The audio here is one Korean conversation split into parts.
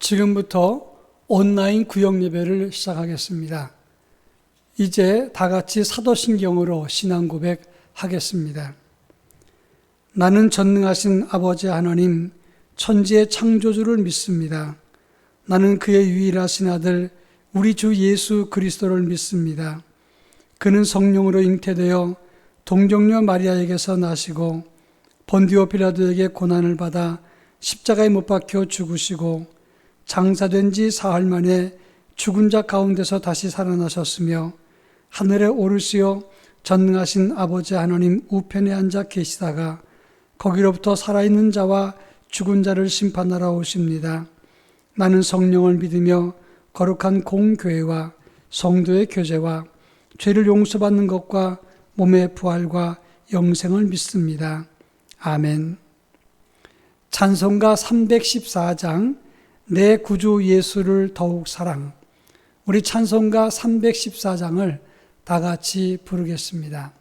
지금부터 온라인 구역 예배를 시작하겠습니다. 이제 다 같이 사도신경으로 신앙 고백하겠습니다. 나는 전능하신 아버지 하나님, 천지의 창조주를 믿습니다. 나는 그의 유일하신 아들, 우리 주 예수 그리스도를 믿습니다. 그는 성령으로 잉태되어 동정녀 마리아에게서 나시고 본디오 빌라도에게 고난을 받아 십자가에 못 박혀 죽으시고 장사된 지 사흘 만에 죽은 자 가운데서 다시 살아나셨으며 하늘에 오르시어 전능하신 아버지 하나님 우편에 앉아 계시다가 거기로부터 살아있는 자와 죽은 자를 심판하러 오십니다. 나는 성령을 믿으며 거룩한 공교회와 성도의 교제와 죄를 용서받는 것과 몸의 부활과 영생을 믿습니다. 아멘. 찬송가 314장 내 구주 예수를 더욱 사랑. 우리 찬송가 314장을 다 같이 부르겠습니다.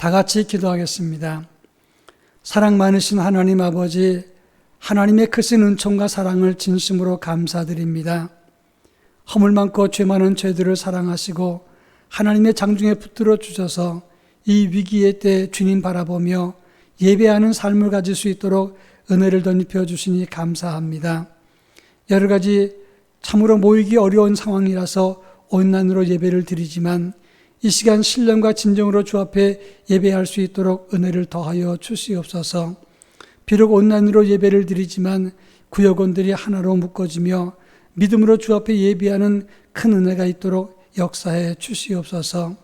다 같이 기도하겠습니다. 사랑 많으신 하나님 아버지, 하나님의 크신 은총과 사랑을 진심으로 감사드립니다. 허물 많고 죄 많은 죄들을 사랑하시고 하나님의 장중에 붙들어 주셔서 이 위기의 때 주님 바라보며 예배하는 삶을 가질 수 있도록 은혜를 덧입혀 주시니 감사합니다. 여러 가지 참으로 모이기 어려운 상황이라서 온라인으로 예배를 드리지만 이 시간 신령과 진정으로 주 앞에 예배할 수 있도록 은혜를 더하여 주시옵소서. 비록 온라인으로 예배를 드리지만 구역원들이 하나로 묶어지며 믿음으로 주 앞에 예배하는 큰 은혜가 있도록 역사해 주시옵소서.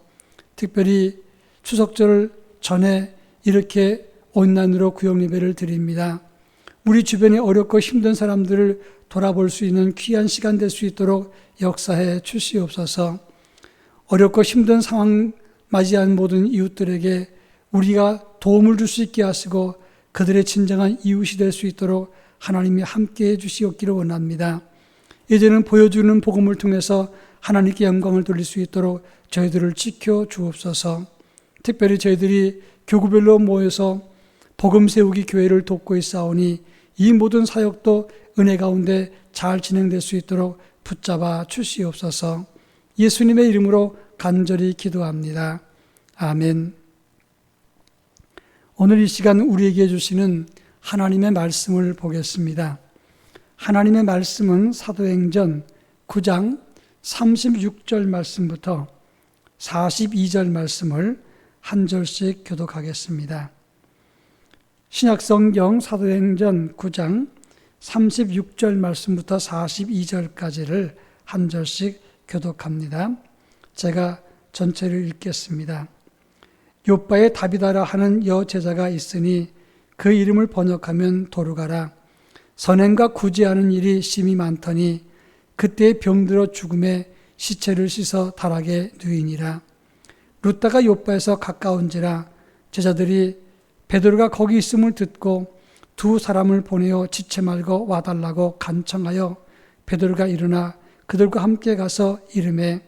특별히 추석절 전에 이렇게 온라인으로 구역 예배를 드립니다. 우리 주변에 어렵고 힘든 사람들을 돌아볼 수 있는 귀한 시간 될 수 있도록 역사해 주시옵소서. 어렵고 힘든 상황 맞이한 모든 이웃들에게 우리가 도움을 줄 수 있게 하시고 그들의 진정한 이웃이 될 수 있도록 하나님이 함께해 주시옵기를 원합니다. 이제는 보여주는 복음을 통해서 하나님께 영광을 돌릴 수 있도록 저희들을 지켜 주옵소서. 특별히 저희들이 교구별로 모여서 복음 세우기 교회를 돕고 있사오니 이 모든 사역도 은혜 가운데 잘 진행될 수 있도록 붙잡아 주시옵소서. 예수님의 이름으로 간절히 기도합니다. 아멘. 오늘 이 시간 우리에게 주시는 하나님의 말씀을 보겠습니다. 하나님의 말씀은 사도행전 9장 36절 말씀부터 42절 말씀을 한 절씩 교독하겠습니다. 신약성경 사도행전 9장 36절 말씀부터 42절까지를 한 절씩 교독합니다. 제가 전체를 읽겠습니다. 요바에 다비다라 하는 여제자가 있으니 그 이름을 번역하면 도르가라. 선행과 구제하는 일이 심히 많더니 그때 병들어 죽음에 시체를 씻어 다락에 누이니라. 룻다가 요바에서 가까운지라 제자들이 베드로가 거기 있음을 듣고 두 사람을 보내어 지체 말고 와달라고 간청하여 베드로가 일어나 그들과 함께 가서 이르매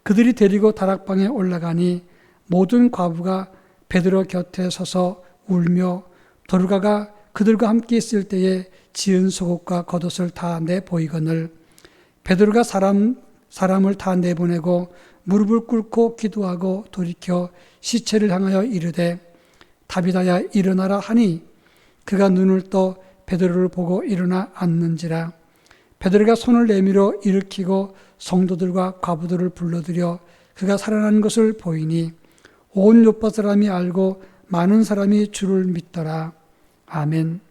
그들이 데리고 다락방에 올라가니 모든 과부가 베드로 곁에 서서 울며 도르가가 그들과 함께 있을 때에 지은 속옷과 겉옷을 다 내보이거늘 베드로가 사람을 다 내보내고 무릎을 꿇고 기도하고 돌이켜 시체를 향하여 이르되 다비다야 일어나라 하니 그가 눈을 떠 베드로를 보고 일어나 앉는지라. 베드로가 손을 내밀어 일으키고 성도들과 과부들을 불러들여 그가 살아난 것을 보이니 온 요파 사람이 알고 많은 사람이 주를 믿더라. 아멘.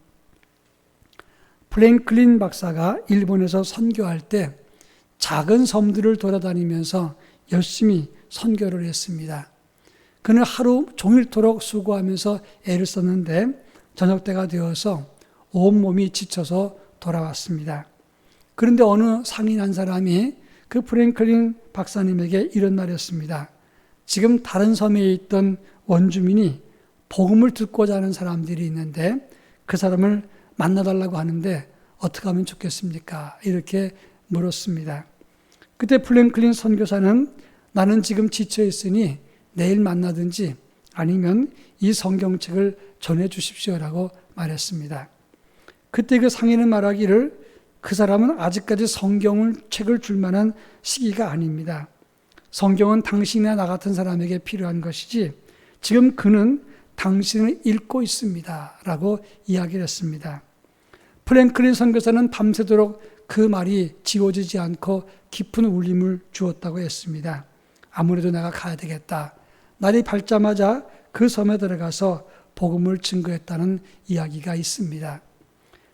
프랭클린 박사가 일본에서 선교할 때 작은 섬들을 돌아다니면서 열심히 선교를 했습니다. 그는 하루 종일토록 수고하면서 애를 썼는데 저녁 때가 되어서 온몸이 지쳐서 돌아왔습니다. 그런데 어느 상인 한 사람이 그 프랭클린 박사님에게 이런 말이었습니다. 지금 다른 섬에 있던 원주민이 복음을 듣고자 하는 사람들이 있는데 그 사람을 만나달라고 하는데 어떻게 하면 좋겠습니까? 이렇게 물었습니다. 그때 프랭클린 선교사는 나는 지금 지쳐 있으니 내일 만나든지 아니면 이 성경책을 전해 주십시오라고 말했습니다. 그때 그 상인은 말하기를 그 사람은 아직까지 책을 줄 만한 시기가 아닙니다. 성경은 당신이나 나 같은 사람에게 필요한 것이지 지금 그는 당신을 읽고 있습니다 라고 이야기를 했습니다. 프랭클린 선교사는 밤새도록 그 말이 지워지지 않고 깊은 울림을 주었다고 했습니다. 아무래도 내가 가야 되겠다. 날이 밝자마자 그 섬에 들어가서 복음을 증거했다는 이야기가 있습니다.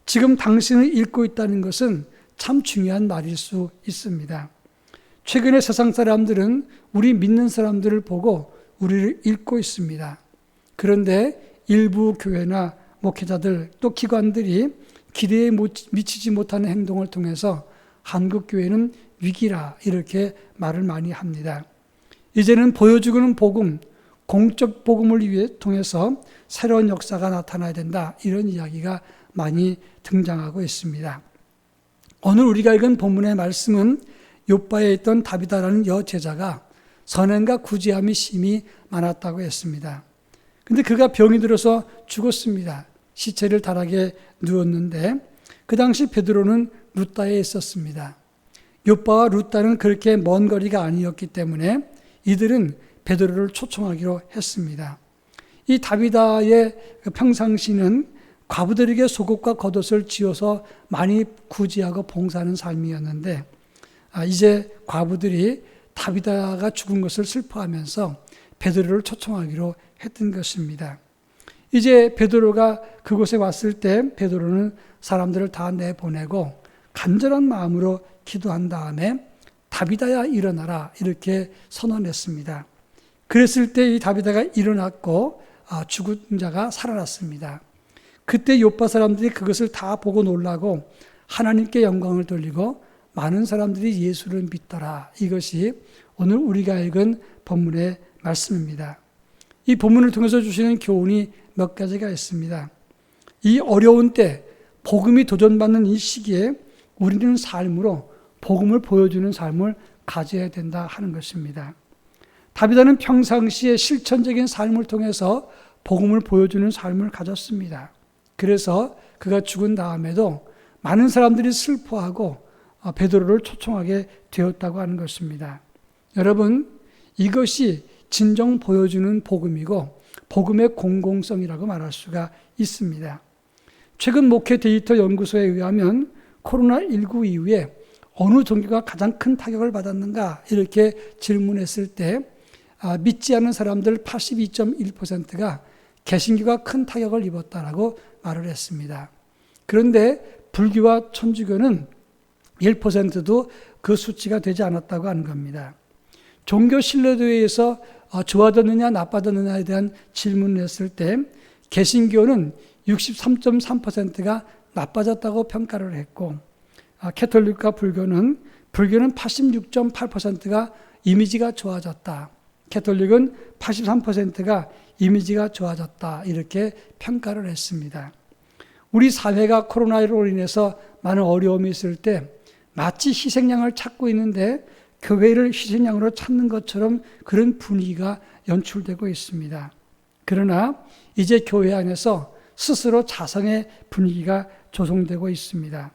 지금 당신을 읽고 있다는 것은 참 중요한 말일 수 있습니다. 최근에 세상 사람들은 우리 믿는 사람들을 보고 우리를 읽고 있습니다. 그런데 일부 교회나 목회자들 또 기관들이 기대에 미치지 못하는 행동을 통해서 한국 교회는 위기라 이렇게 말을 많이 합니다. 이제는 보여주는 복음, 공적 복음을 통해서 새로운 역사가 나타나야 된다 이런 이야기가 많이 등장하고 있습니다. 오늘 우리가 읽은 본문의 말씀은 요바에 있던 다비다라는 여제자가 선행과 구제함이 심히 많았다고 했습니다. 근데 그가 병이 들어서 죽었습니다. 시체를 다락에 누웠는데 그 당시 베드로는 룻다에 있었습니다. 요바와 룻다는 그렇게 먼 거리가 아니었기 때문에 이들은 베드로를 초청하기로 했습니다. 이 다비다의 평상시는 과부들에게 속옷과 겉옷을 지어서 많이 구제하고 봉사하는 삶이었는데 이제 과부들이 다비다가 죽은 것을 슬퍼하면서 베드로를 초청하기로 했던 것입니다. 이제 베드로가 그곳에 왔을 때 베드로는 사람들을 다 내보내고 간절한 마음으로 기도한 다음에 다비다야 일어나라 이렇게 선언했습니다. 그랬을 때 이 다비다가 일어났고 죽은 자가 살아났습니다. 그때 요파 사람들이 그것을 다 보고 놀라고 하나님께 영광을 돌리고 많은 사람들이 예수를 믿더라. 이것이 오늘 우리가 읽은 본문의 말씀입니다. 이 본문을 통해서 주시는 교훈이 몇 가지가 있습니다. 이 어려운 때 복음이 도전받는 이 시기에 우리는 삶으로 복음을 보여주는 삶을 가져야 된다 하는 것입니다. 다비드는 평상시에 실천적인 삶을 통해서 복음을 보여주는 삶을 가졌습니다. 그래서 그가 죽은 다음에도 많은 사람들이 슬퍼하고 베드로를 초청하게 되었다고 하는 것입니다. 여러분, 이것이 진정 보여주는 복음이고 복음의 공공성이라고 말할 수가 있습니다. 최근 목회 데이터 연구소에 의하면 코로나19 이후에 어느 종교가 가장 큰 타격을 받았는가 이렇게 질문했을 때 믿지 않는 사람들 82.1%가 개신교가 큰 타격을 입었다라고 말을 했습니다. 그런데 불교와 천주교는 1%도 그 수치가 되지 않았다고 하는 겁니다. 종교 신뢰도에서 좋아졌느냐 나빠졌느냐에 대한 질문을 했을 때 개신교는 63.3%가 나빠졌다고 평가를 했고 캐톨릭과 불교는 86.8%가 이미지가 좋아졌다. 캐톨릭은 83%가 이미지가 좋아졌다. 이렇게 평가를 했습니다. 우리 사회가 코로나19로 인해서 많은 어려움이 있을 때 마치 희생양을 찾고 있는데 교회를 희생양으로 찾는 것처럼 그런 분위기가 연출되고 있습니다. 그러나 이제 교회 안에서 스스로 자성의 분위기가 조성되고 있습니다.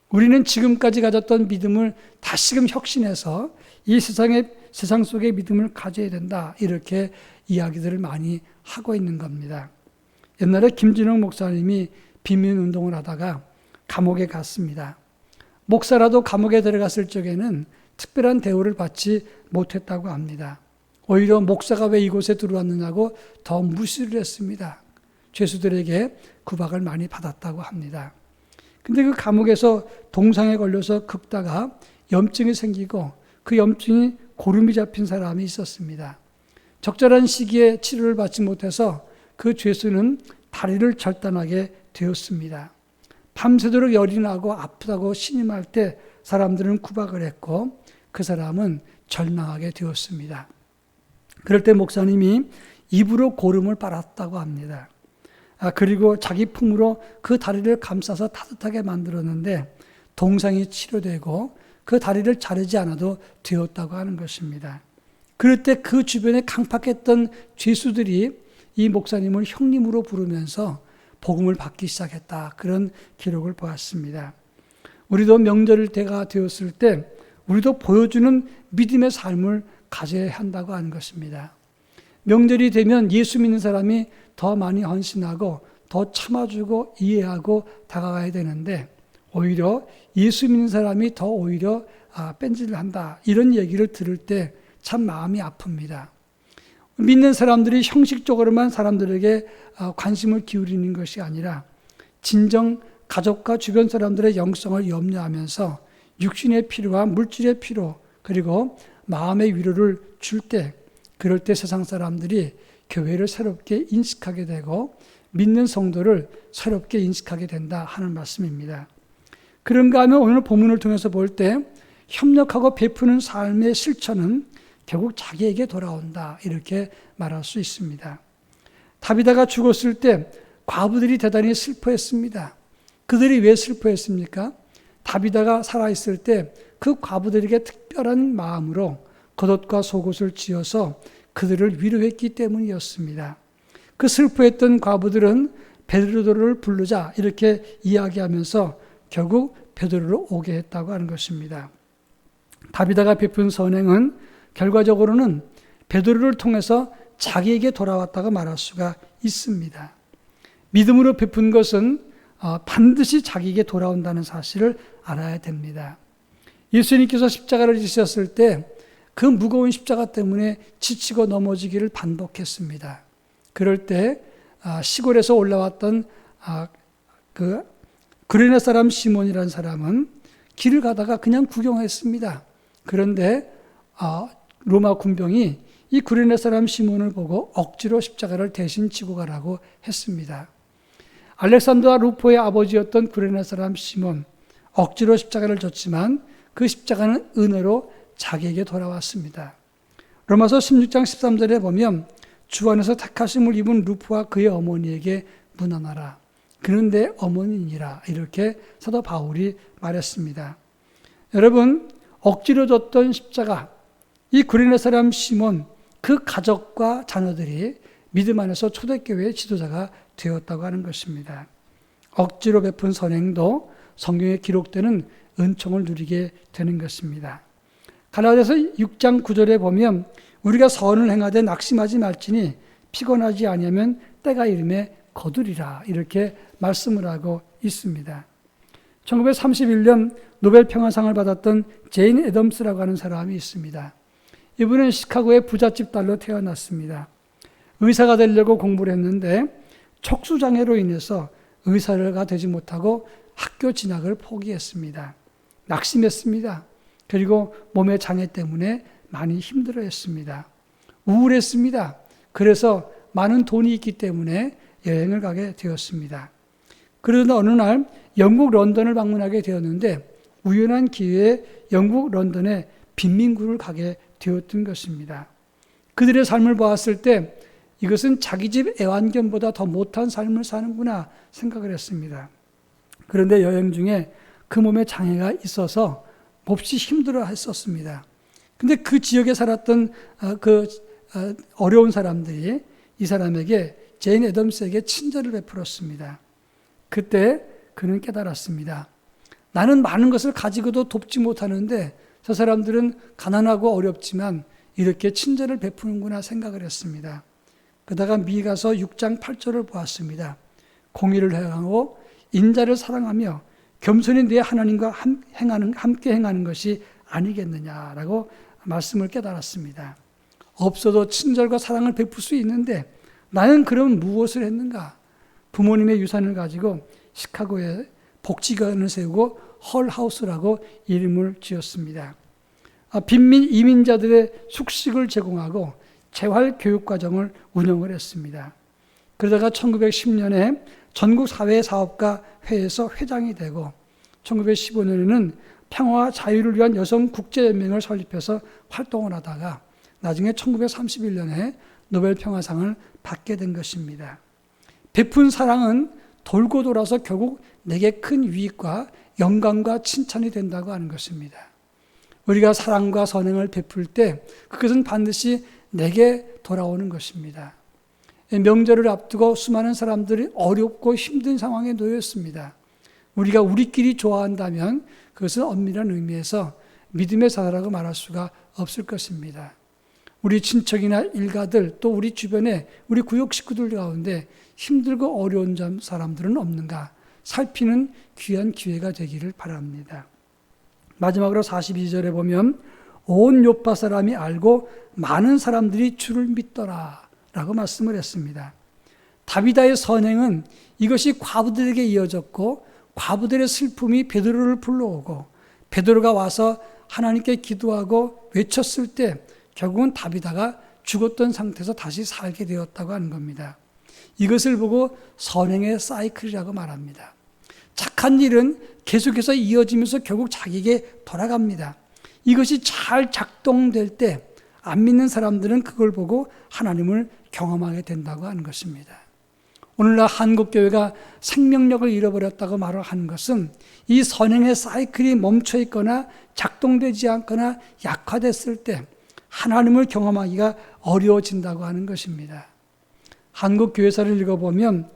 우리는 지금까지 가졌던 믿음을 다시금 혁신해서 이 세상 속의 믿음을 가져야 된다. 이렇게 이야기들을 많이 하고 있는 겁니다. 옛날에 김진영 목사님이 빈민운동을 하다가 감옥에 갔습니다. 목사라도 감옥에 들어갔을 적에는 특별한 대우를 받지 못했다고 합니다. 오히려 목사가 왜 이곳에 들어왔느냐고 더 무시를 했습니다. 죄수들에게 구박을 많이 받았다고 합니다. 근데 그 감옥에서 동상에 걸려서 긁다가 염증이 생기고 그 염증이 고름이 잡힌 사람이 있었습니다. 적절한 시기에 치료를 받지 못해서 그 죄수는 다리를 절단하게 되었습니다. 밤새도록 열이 나고 아프다고 신음할 때 사람들은 구박을 했고 그 사람은 절망하게 되었습니다. 그럴 때 목사님이 입으로 고름을 빨았다고 합니다. 그리고 자기 품으로 그 다리를 감싸서 따뜻하게 만들었는데 동상이 치료되고 그 다리를 자르지 않아도 되었다고 하는 것입니다. 그럴 때 그 주변에 강팍했던 죄수들이 이 목사님을 형님으로 부르면서 복음을 받기 시작했다. 그런 기록을 보았습니다. 우리도 명절 때가 되었을 때 우리도 보여주는 믿음의 삶을 가져야 한다고 하는 것입니다. 명절이 되면 예수 믿는 사람이 더 많이 헌신하고 더 참아주고 이해하고 다가가야 되는데 오히려 예수 믿는 사람이 더 오히려 뺀질을 한다. 이런 얘기를 들을 때 참 마음이 아픕니다. 믿는 사람들이 형식적으로만 사람들에게 관심을 기울이는 것이 아니라 진정 가족과 주변 사람들의 영성을 염려하면서 육신의 필요와 물질의 필요 그리고 마음의 위로를 줄 때 그럴 때 세상 사람들이 교회를 새롭게 인식하게 되고 믿는 성도를 새롭게 인식하게 된다 하는 말씀입니다. 그런가 하면 오늘 본문을 통해서 볼 때 협력하고 베푸는 삶의 실천은 결국 자기에게 돌아온다 이렇게 말할 수 있습니다. 다비드가 죽었을 때 과부들이 대단히 슬퍼했습니다. 그들이 왜 슬퍼했습니까? 다비드가 살아있을 때 그 과부들에게 특별한 마음으로 겉옷과 속옷을 지어서 그들을 위로했기 때문이었습니다. 그 슬퍼했던 과부들은 베드로를 부르자 이렇게 이야기하면서 결국 베드로를 오게 했다고 하는 것입니다. 다비드가 베푼 선행은 결과적으로는 베드로를 통해서 자기에게 돌아왔다고 말할 수가 있습니다. 믿음으로 베푼 것은 반드시 자기에게 돌아온다는 사실을 알아야 됩니다. 예수님께서 십자가를 지셨을 때 그 무거운 십자가 때문에 지치고 넘어지기를 반복했습니다. 그럴 때 시골에서 올라왔던 그 구레네 사람 시몬이라는 사람은 길을 가다가 그냥 구경했습니다. 그런데 로마 군병이 이 구레네 사람 시몬을 보고 억지로 십자가를 대신 지고 가라고 했습니다. 알렉산더와 루포의 아버지였던 구레네 사람 시몬, 억지로 십자가를 졌지만 그 십자가는 은혜로 자기에게 돌아왔습니다. 로마서 16장 13절에 보면 주 안에서 택하심을 입은 루프와 그의 어머니에게 문안하라. 그는 내 어머니니라. 이렇게 사도 바울이 말했습니다. 여러분, 억지로 줬던 십자가, 이 구레네 사람 시몬, 그 가족과 자녀들이 믿음 안에서 초대교회의 지도자가 되었다고 하는 것입니다. 억지로 베푼 선행도 성경에 기록되는 은총을 누리게 되는 것입니다. 갈라디아서 6장 9절에 보면 우리가 선을 행하되 낙심하지 말지니 피곤하지 아니하면 때가 이름에 거두리라 이렇게 말씀을 하고 있습니다. 1931년 노벨 평화상을 받았던 제인 애덤스라고 하는 사람이 있습니다. 이분은 시카고의 부잣집 딸로 태어났습니다. 의사가 되려고 공부를 했는데 척수장애로 인해서 의사가 되지 못하고 학교 진학을 포기했습니다. 낙심했습니다. 그리고 몸의 장애 때문에 많이 힘들어했습니다. 우울했습니다. 그래서 많은 돈이 있기 때문에 여행을 가게 되었습니다. 그러던 어느 날 영국 런던을 방문하게 되었는데 우연한 기회에 영국 런던에 빈민구를 가게 되었던 것입니다. 그들의 삶을 보았을 때 이것은 자기 집 애완견보다 더 못한 삶을 사는구나 생각을 했습니다. 그런데 여행 중에 그 몸에 장애가 있어서 몹시 힘들어 했었습니다. 근데 그 지역에 살았던 어려운 사람들이 이 사람에게 제인 애덤스에게 친절을 베풀었습니다. 그때 그는 깨달았습니다. 나는 많은 것을 가지고도 돕지 못하는데 저 사람들은 가난하고 어렵지만 이렇게 친절을 베푸는구나 생각을 했습니다. 그러다가 미가서 6장 8절을 보았습니다. 공의를 행하고 인자를 사랑하며 겸손히 내 하나님과 함께 행하는 것이 아니겠느냐라고 말씀을 깨달았습니다. 없어도 친절과 사랑을 베풀 수 있는데 나는 그럼 무엇을 했는가? 부모님의 유산을 가지고 시카고에 복지관을 세우고 헐하우스라고 이름을 지었습니다. 빈민 이민자들의 숙식을 제공하고 재활교육과정을 운영을 했습니다. 그러다가 1910년에 전국사회사업가 회에서 회장이 되고 1915년에는 평화와 자유를 위한 여성국제연맹을 설립해서 활동을 하다가 나중에 1931년에 노벨 평화상을 받게 된 것입니다. 베푼 사랑은 돌고 돌아서 결국 내게 큰 유익과 영광과 칭찬이 된다고 하는 것입니다. 우리가 사랑과 선행을 베풀 때 그것은 반드시 내게 돌아오는 것입니다. 명절을 앞두고 수많은 사람들이 어렵고 힘든 상황에 놓였습니다. 우리가 우리끼리 좋아한다면 그것은 엄밀한 의미에서 믿음의 사사라고 말할 수가 없을 것입니다. 우리 친척이나 일가들 또 우리 주변에 우리 구역 식구들 가운데 힘들고 어려운 사람들은 없는가 살피는 귀한 기회가 되기를 바랍니다. 마지막으로 42절에 보면 온 요파 사람이 알고 많은 사람들이 주를 믿더라 라고 말씀을 했습니다. 다비다의 선행은 이것이 과부들에게 이어졌고 과부들의 슬픔이 베드로를 불러오고 베드로가 와서 하나님께 기도하고 외쳤을 때 결국은 다비다가 죽었던 상태에서 다시 살게 되었다고 하는 겁니다. 이것을 보고 선행의 사이클이라고 말합니다. 착한 일은 계속해서 이어지면서 결국 자기에게 돌아갑니다. 이것이 잘 작동될 때 안 믿는 사람들은 그걸 보고 하나님을 경험하게 된다고 하는 것입니다. 오늘날 한국교회가 생명력을 잃어버렸다고 말을 하는 것은 이 선행의 사이클이 멈춰 있거나 작동되지 않거나 약화됐을 때 하나님을 경험하기가 어려워진다고 하는 것입니다. 한국교회사를 읽어보면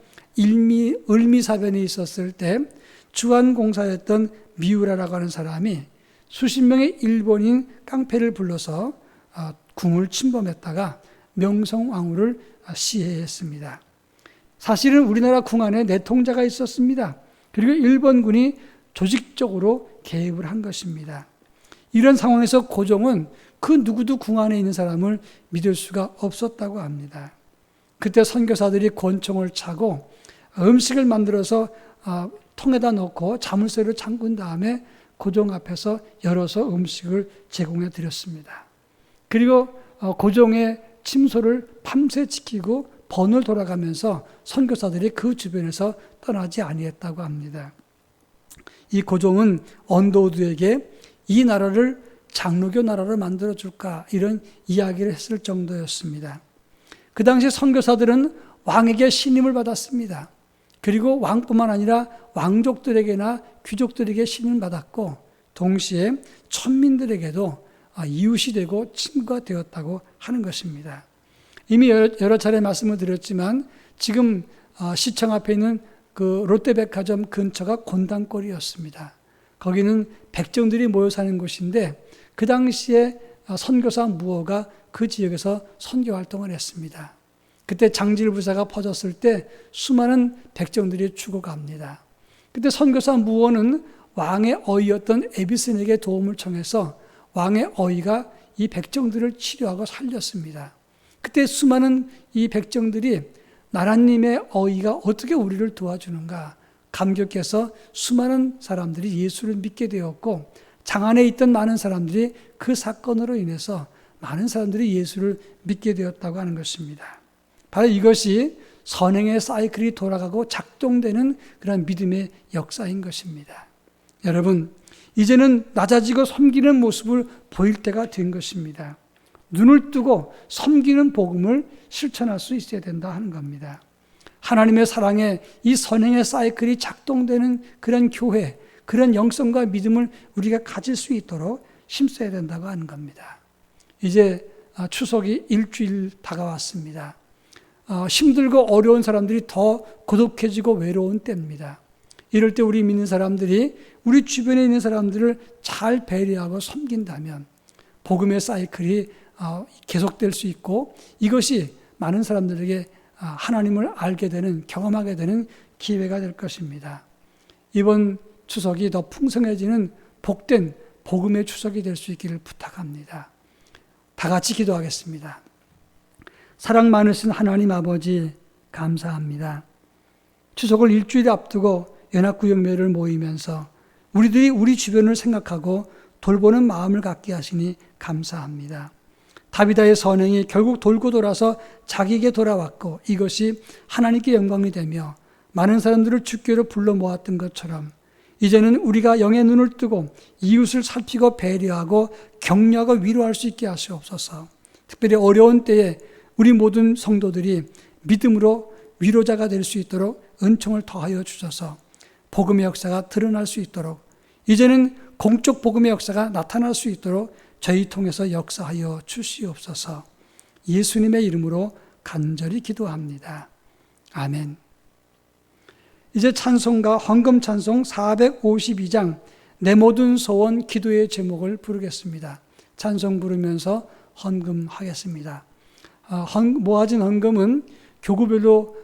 을미사변이 있었을 때 주한공사였던 미우라라고 하는 사람이 수십 명의 일본인 깡패를 불러서 궁을 침범했다가 명성황후를 시해했습니다. 사실은 우리나라 궁 안에 내통자가 있었습니다. 그리고 일본군이 조직적으로 개입을 한 것입니다. 이런 상황에서 고종은 그 누구도 궁 안에 있는 사람을 믿을 수가 없었다고 합니다. 그때 선교사들이 권총을 차고 음식을 만들어서 통에다 넣고 자물쇠를 잠근 다음에 고종 앞에서 열어서 음식을 제공해 드렸습니다. 그리고 고종의 침소를 밤새 지키고 번을 돌아가면서 선교사들이 그 주변에서 떠나지 아니했다고 합니다. 이 고종은 언더우드에게 이 나라를 장로교 나라로 만들어줄까 이런 이야기를 했을 정도였습니다. 그 당시 선교사들은 왕에게 신임을 받았습니다. 그리고 왕뿐만 아니라 왕족들에게나 귀족들에게 신임을 받았고 동시에 천민들에게도 이웃이 되고 친구가 되었다고 하는 것입니다. 이미 여러 차례 말씀을 드렸지만 지금 시청 앞에 있는 그 롯데백화점 근처가 곤단골이었습니다. 거기는 백정들이 모여 사는 곳인데 그 당시에 선교사 무어가 그 지역에서 선교 활동을 했습니다. 그때 장질부사가 퍼졌을 때 수많은 백정들이 죽어갑니다. 그때 선교사 무어는 왕의 어이였던 에비슨에게 도움을 청해서 왕의 어이가 이 백정들을 치료하고 살렸습니다. 그때 수많은 이 백정들이 나라님의 어이가 어떻게 우리를 도와주는가 감격해서 수많은 사람들이 예수를 믿게 되었고 장안에 있던 많은 사람들이 그 사건으로 인해서 많은 사람들이 예수를 믿게 되었다고 하는 것입니다. 바로 이것이 선행의 사이클이 돌아가고 작동되는 그런 믿음의 역사인 것입니다. 여러분, 이제는 낮아지고 섬기는 모습을 보일 때가 된 것입니다. 눈을 뜨고 섬기는 복음을 실천할 수 있어야 된다 하는 겁니다. 하나님의 사랑에 이 선행의 사이클이 작동되는 그런 교회, 그런 영성과 믿음을 우리가 가질 수 있도록 힘써야 된다고 하는 겁니다. 이제 추석이 일주일 다가왔습니다. 힘들고 어려운 사람들이 더 고독해지고 외로운 때입니다. 이럴 때 우리 믿는 사람들이 우리 주변에 있는 사람들을 잘 배려하고 섬긴다면 복음의 사이클이 계속될 수 있고 이것이 많은 사람들에게 하나님을 알게 되는, 경험하게 되는 기회가 될 것입니다. 이번 추석이 더 풍성해지는 복된 복음의 추석이 될 수 있기를 부탁합니다. 다 같이 기도하겠습니다. 사랑 많으신 하나님 아버지 감사합니다. 추석을 일주일 앞두고 연합구역묘를 모이면서 우리들이 우리 주변을 생각하고 돌보는 마음을 갖게 하시니 감사합니다. 다비다의 선행이 결국 돌고 돌아서 자기에게 돌아왔고 이것이 하나님께 영광이 되며 많은 사람들을 주께로 불러 모았던 것처럼 이제는 우리가 영의 눈을 뜨고 이웃을 살피고 배려하고 격려하고 위로할 수 있게 하시옵소서. 특별히 어려운 때에 우리 모든 성도들이 믿음으로 위로자가 될 수 있도록 은총을 더하여 주셔서 복음의 역사가 드러날 수 있도록 이제는 공적 복음의 역사가 나타날 수 있도록 저희 통해서 역사하여 주시옵소서. 예수님의 이름으로 간절히 기도합니다. 아멘. 이제 찬송가 헌금 찬송 452장 내 모든 소원 기도의 제목을 부르겠습니다. 찬송 부르면서 헌금하겠습니다. 모아진 헌금은 교구별로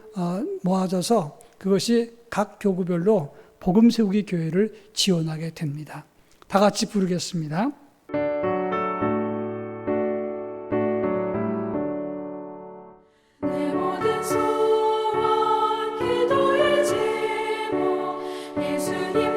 모아져서 그것이 각 교구별로 복음 세우기 교회를 지원하게 됩니다. 다 같이 부르겠습니다. 예수님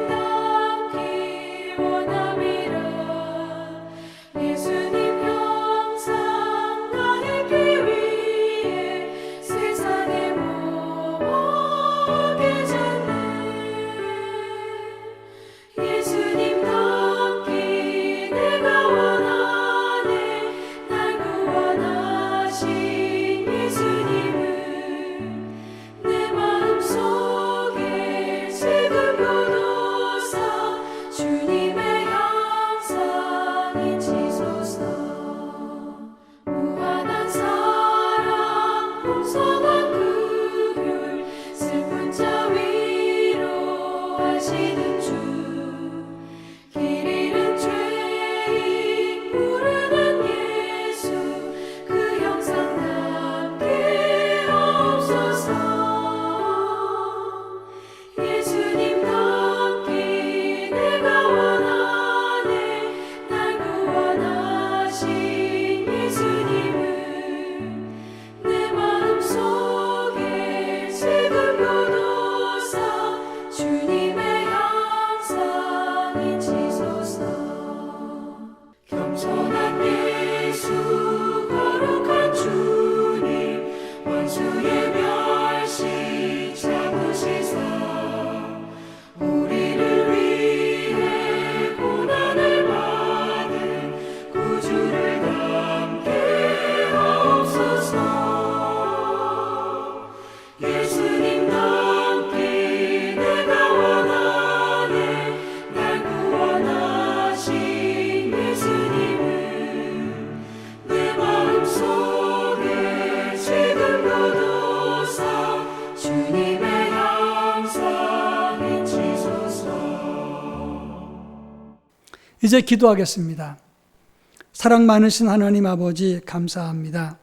이제 기도하겠습니다. 사랑 많으신 하나님 아버지 감사합니다.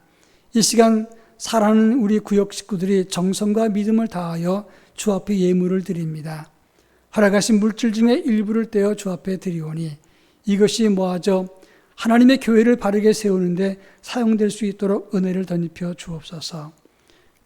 이 시간 사랑하는 우리 구역 식구들이 정성과 믿음을 다하여 주 앞에 예물을 드립니다. 허락하신 물질 중에 일부를 떼어 주 앞에 드리오니 이것이 모아져 하나님의 교회를 바르게 세우는데 사용될 수 있도록 은혜를 덧입혀 주옵소서.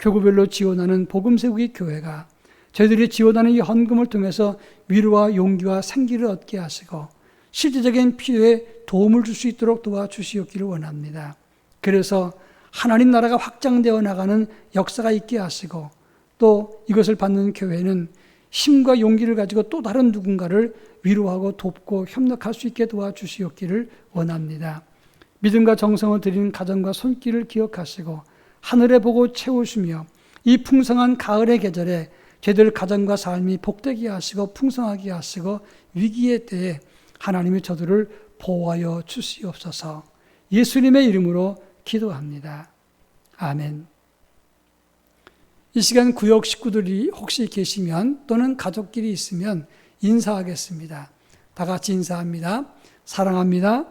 교구별로 지원하는 복음세우기 교회가 저희들이 지원하는 이 헌금을 통해서 위로와 용기와 생기를 얻게 하시고 실제적인 필요에 도움을 줄 수 있도록 도와주시옵기를 원합니다. 그래서 하나님 나라가 확장되어 나가는 역사가 있게 하시고 또 이것을 받는 교회는 힘과 용기를 가지고 또 다른 누군가를 위로하고 돕고 협력할 수 있게 도와주시옵기를 원합니다. 믿음과 정성을 드리는 가정과 손길을 기억하시고 하늘에 보고 채우시며 이 풍성한 가을의 계절에 저희들 가정과 삶이 복되게 하시고 풍성하게 하시고 위기의 때에 하나님이 저들을 보호하여 주시옵소서. 예수님의 이름으로 기도합니다. 아멘. 이 시간 구역 식구들이 혹시 계시면 또는 가족끼리 있으면 인사하겠습니다. 다 같이 인사합니다. 사랑합니다.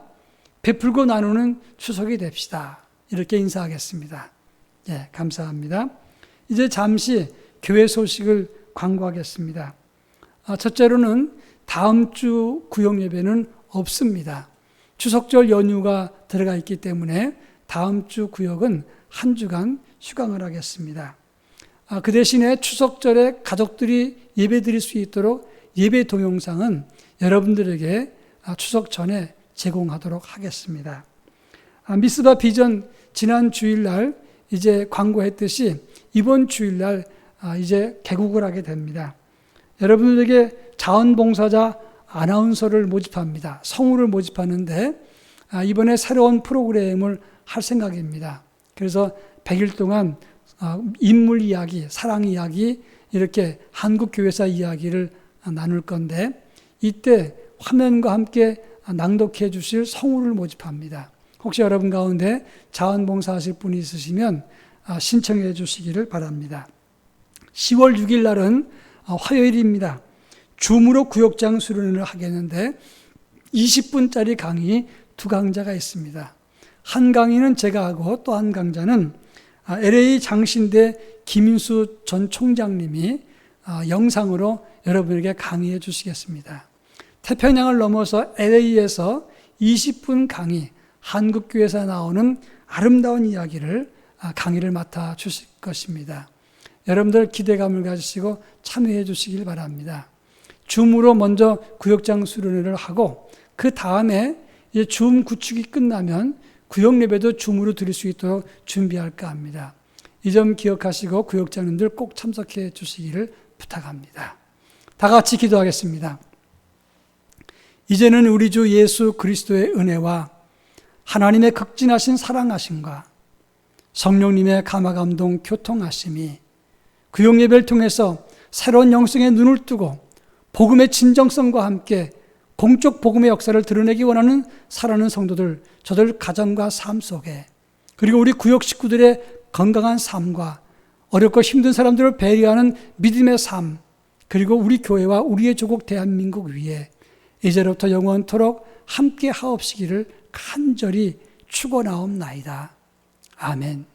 베풀고 나누는 추석이 됩시다. 이렇게 인사하겠습니다. 예, 감사합니다. 이제 잠시 교회 소식을 광고하겠습니다. 첫째로는 다음 주 구역 예배는 없습니다. 추석절 연휴가 들어가 있기 때문에 다음 주 구역은 한 주간 휴강을 하겠습니다. 그 대신에 추석절에 가족들이 예배 드릴 수 있도록 예배 동영상은 여러분들에게 추석 전에 제공하도록 하겠습니다. 미스바 비전 지난 주일날 이제 광고했듯이 이번 주일날 이제 개국을 하게 됩니다. 여러분들에게 자원봉사자 아나운서를 모집합니다. 성우를 모집하는데 이번에 새로운 프로그램을 할 생각입니다. 그래서 100일 동안 인물 이야기, 사랑 이야기, 이렇게 한국교회사 이야기를 나눌 건데 이때 화면과 함께 낭독해 주실 성우를 모집합니다. 혹시 여러분 가운데 자원봉사 하실 분이 있으시면 신청해 주시기를 바랍니다. 10월 6일 날은 화요일입니다. 줌으로 구역장 수련회를 하겠는데 20분짜리 강의 두 강좌가 있습니다. 한 강의는 제가 하고 또 한 강좌는 LA 장신대 김인수 전 총장님이 영상으로 여러분에게 강의해 주시겠습니다. 태평양을 넘어서 LA에서 20분 강의, 한국교회에서 나오는 아름다운 이야기를 강의를 맡아 주실 것입니다. 여러분들 기대감을 가지시고 참여해 주시길 바랍니다. 줌으로 먼저 구역장 수련회를 하고 그 다음에 줌 구축이 끝나면 구역 예배도 줌으로 드릴 수 있도록 준비할까 합니다. 이 점 기억하시고 구역장님들 꼭 참석해 주시기를 부탁합니다. 다 같이 기도하겠습니다. 이제는 우리 주 예수 그리스도의 은혜와 하나님의 극진하신 사랑하심과 성령님의 감화감동 교통하심이 구역 예배를 통해서 새로운 영성의 눈을 뜨고 복음의 진정성과 함께 공적 복음의 역사를 드러내기 원하는 사랑하는 성도들, 저들 가정과 삶 속에 그리고 우리 구역 식구들의 건강한 삶과 어렵고 힘든 사람들을 배려하는 믿음의 삶 그리고 우리 교회와 우리의 조국 대한민국 위에 이제로부터 영원토록 함께 하옵시기를 간절히 축원하옵나이다. 아멘.